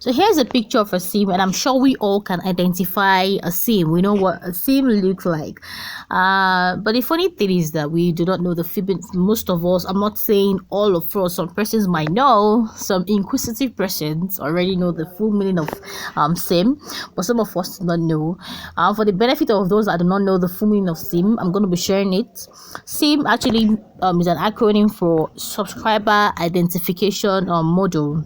So here's a picture of a SIM, and I'm sure we all can identify a SIM. We know what a SIM looks like. But the funny thing is that we do not know the FIB. Most of us, I'm not saying all of us, some persons might know, some inquisitive persons already know the full meaning of SIM, but some of us do not know. For the benefit of those that do not know the full meaning of SIM, I'm going to be sharing it. SIM actually is an acronym for Subscriber Identification Module.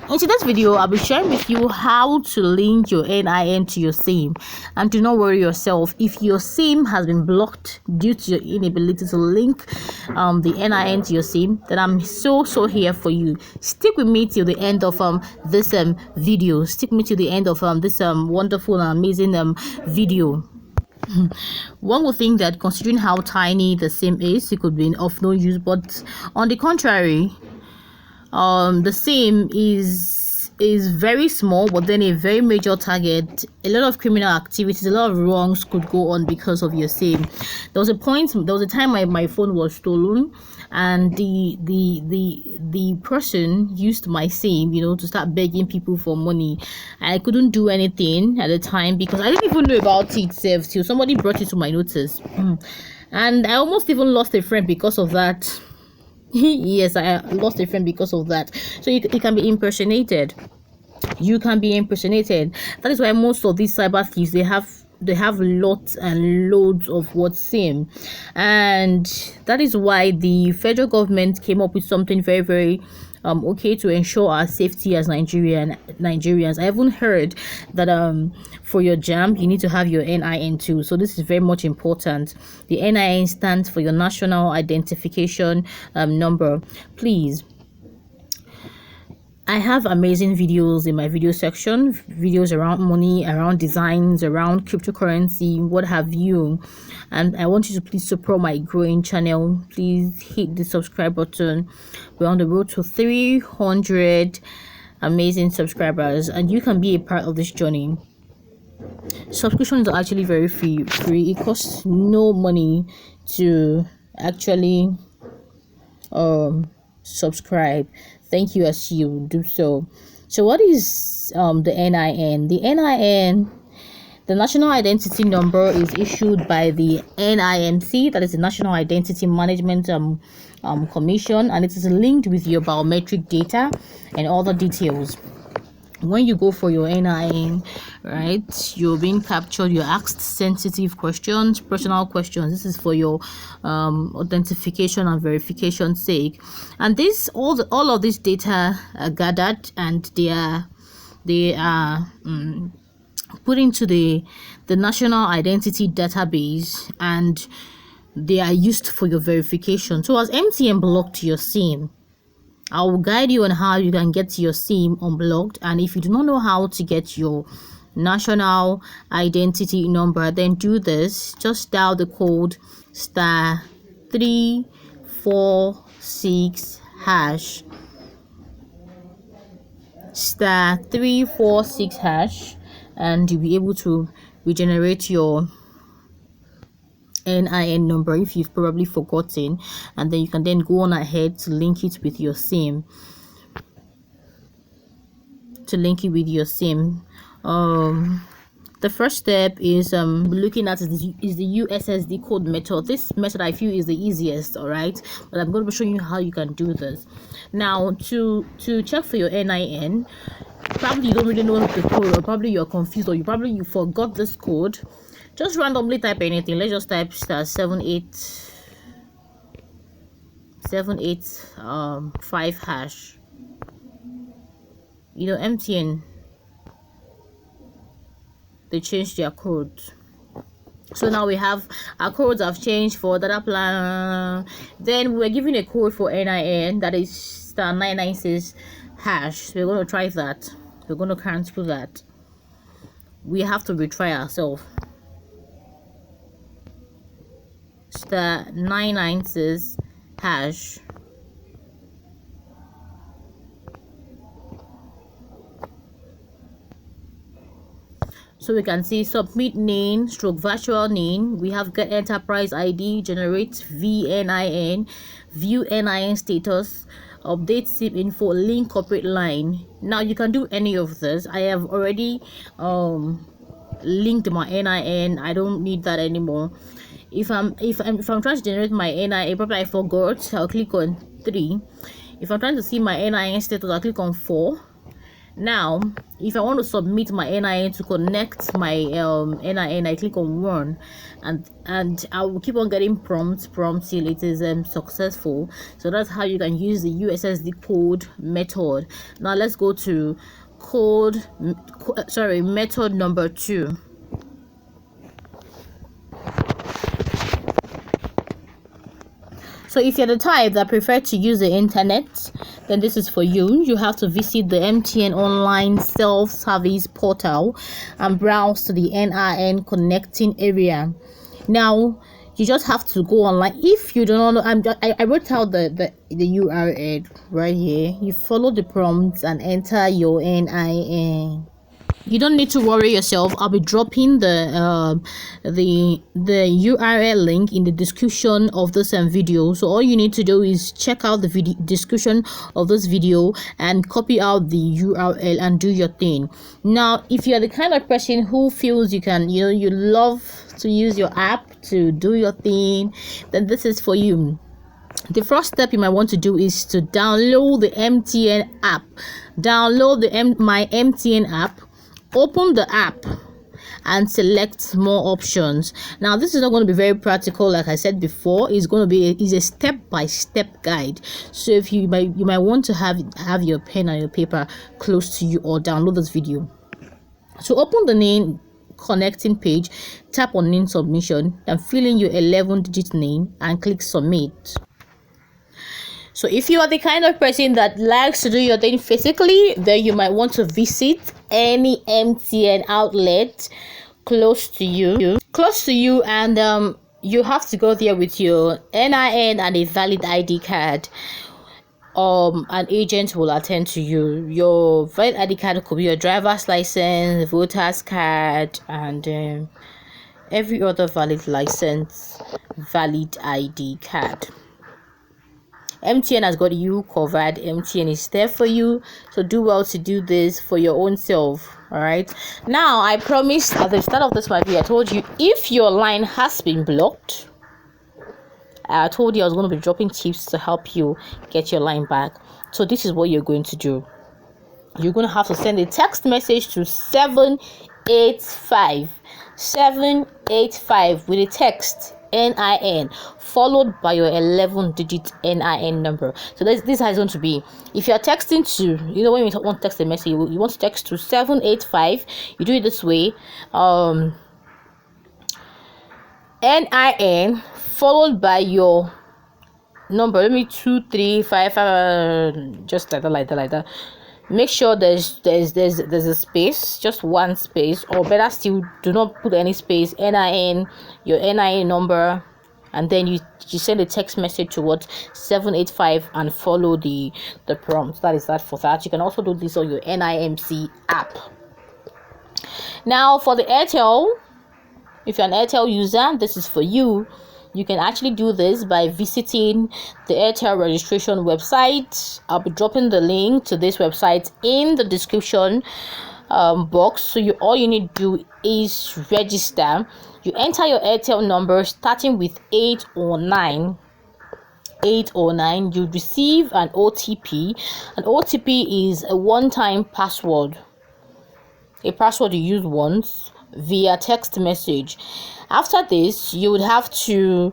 In today's video, I'll be sharing with you how to link your NIN to your SIM. And do not worry yourself, if your SIM has been blocked due to your inability to link the NIN to your SIM, then I'm so here for you. Stick with me till the end of this video. Stick with me till the end of this wonderful and amazing video. One would think that considering how tiny the SIM is, it could be of no use, but on the contrary, the SIM is very small, but then a very major target. A lot of criminal activities, a lot of wrongs could go on because of your SIM. There was a time my phone was stolen, and the person used my SIM, to start begging people for money. I couldn't do anything at the time because I didn't even know about it till somebody brought it to my notice. And I almost even lost a friend because of that. Yes, I lost a friend because of that. So it can be impersonated. You can be impersonated. That is why most of these cyber thieves, they have lots and loads of what SIM, and that is why the federal government came up with something very, very okay to ensure our safety as Nigerians. I even heard that for your JAMB you need to have your NIN too, so this is very much important. The NIN stands for your national identification number. Please, I have amazing videos in my video section, videos around money, around designs, around cryptocurrency, what have you. And I want you to please support my growing channel. Please hit the subscribe button. We're on the road to 300 amazing subscribers, and you can be a part of this journey. Subscriptions are actually very free. It costs no money to actually subscribe. Thank you as you do so. So what is the NIN? The NIN, the national identity number, is issued by the NIMC, that is the National Identity Management Commission, and it is linked with your biometric data and other details. When you go for your NIN, right, you're being captured, you're asked sensitive questions, personal questions. This is for your authentication and verification sake. And this all of this data are gathered, and they are put into the national identity database, and they are used for your verification. So as MTN blocked your SIM, I will guide you on how you can get your SIM unblocked. And if you do not know how to get your national identity number, then do this. Just dial the code *346# *346#, and you'll be able to regenerate your NIN number if you've probably forgotten, and then you can then go on ahead to link it with your SIM. The first step is looking at is the USSD code method. This method I feel is the easiest, all right, but I'm going to be showing you how you can do this. Now, to check for your NIN, probably you don't really know the code, or probably you're confused, or you forgot this code. Just randomly type anything. Let's just type *785#. MTN, they changed their code. So now we have our codes have changed for data plan. Then we're given a code for NIN, that is *996#. So we're going to try that. We're going to cancel that. We have to retry ourselves. *996#. So we can see submit NIN / virtual NIN. We have get enterprise ID, generate VNIN, view NIN status, update SIM info, link corporate line. Now you can do any of this. I have already linked my NIN. I don't need that anymore. If I'm trying to generate my NIN, probably I forgot, I'll click on 3. If I'm trying to see my NIN status, I'll click on 4. Now if I want to submit my NIN to connect my NIN, I click on 1, and I will keep on getting prompts till it is successful. So that's how you can use the USSD code method. Now let's go to method number 2. So if you're the type that prefer to use the internet, then this is for you. You have to visit the MTN online self-service portal and browse to the NIN connecting area. Now you just have to go online. If you don't know, I wrote out the URL right here. You follow the prompts and enter your NIN. You don't need to worry yourself. I'll be dropping the URL link in the description of this video. So all you need to do is check out the description of this video and copy out the URL and do your thing. Now if you're the kind of person who feels you can, you love to use your app to do your thing, then this is for you. The first step you might want to do is to download the MTN app. Download my MTN app. Open the app and select more options. Now this is not going to be very practical, like I said before. It's going to be a step-by-step guide. So if you might want to have your pen and your paper close to you, or download this video. So open the NIN connecting page, tap on NIN submission, and fill in your 11-digit NIN and click submit. So if you are the kind of person that likes to do your thing physically, then you might want to visit any MTN outlet close to you, and you have to go there with your NIN and a valid ID card. An agent will attend to you. Your valid ID card could be your driver's license, voter's card, and every other valid license, valid ID card. MTN has got you covered. MTN is there for you, so do well to do this for your own self. All right, now I promised at the start of this video, I told you if your line has been blocked, I told you I was going to be dropping tips to help you get your line back. So this is what you're going to do. You're going to have to send a text message to 785 with a text NIN followed by your 11-digit NIN number. So this is how it's going to be. If you're texting to, when you want to text a message, you want to text to 785, you do it this way. NIN followed by your number. Let me 2355, just like that. Make sure there's a space, just one space, or better still, do not put any space. NIN, your NIN number, and then you send a text message to 785 and follow the prompt. That is that for that. You can also do this on your NIMC app. Now for the Airtel, if you're an Airtel user, this is for you. You can actually do this by visiting the Airtel registration website. I'll be dropping the link to this website in the description box. So all you need to do is register. You enter your Airtel number starting with 809. You receive an OTP. An OTP is a one-time password. A password you use once via text message. After this, you would have to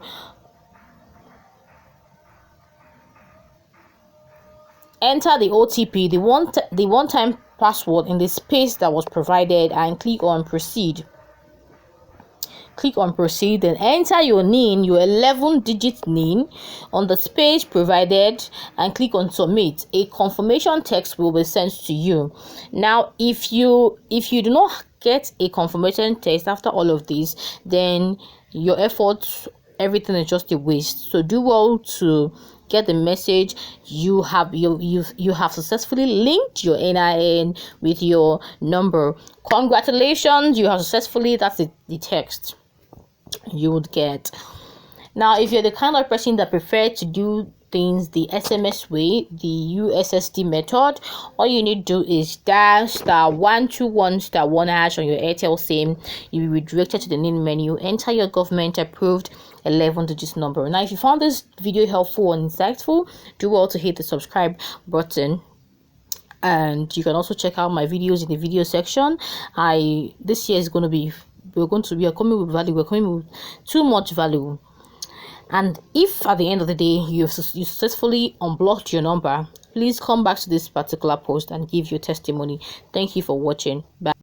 enter the OTP, the one-time password, in the space that was provided, and click on proceed. Then enter your NIN, your 11-digit NIN, on the space provided, and click on submit. A confirmation text will be sent to you. Now if you do not get a confirmation text after all of this, then your efforts, everything is just a waste. So do well to get the message. You have successfully linked your NIN with your number. Congratulations, you have successfully, that's the text you would get. Now if you're the kind of person that prefer to do things the SMS way, the USSD method, all you need to do is dial *121*1# on your Airtel SIM. You will be redirected to the NIN menu. Enter your government approved 11-digit number. Now, if you found this video helpful and insightful, do well to hit the subscribe button. And you can also check out my videos in the video section. This year is going to be, we are coming with value. We're coming with too much value. And if at the end of the day you successfully unblocked your number, please come back to this particular post and give your testimony. Thank you for watching. Bye.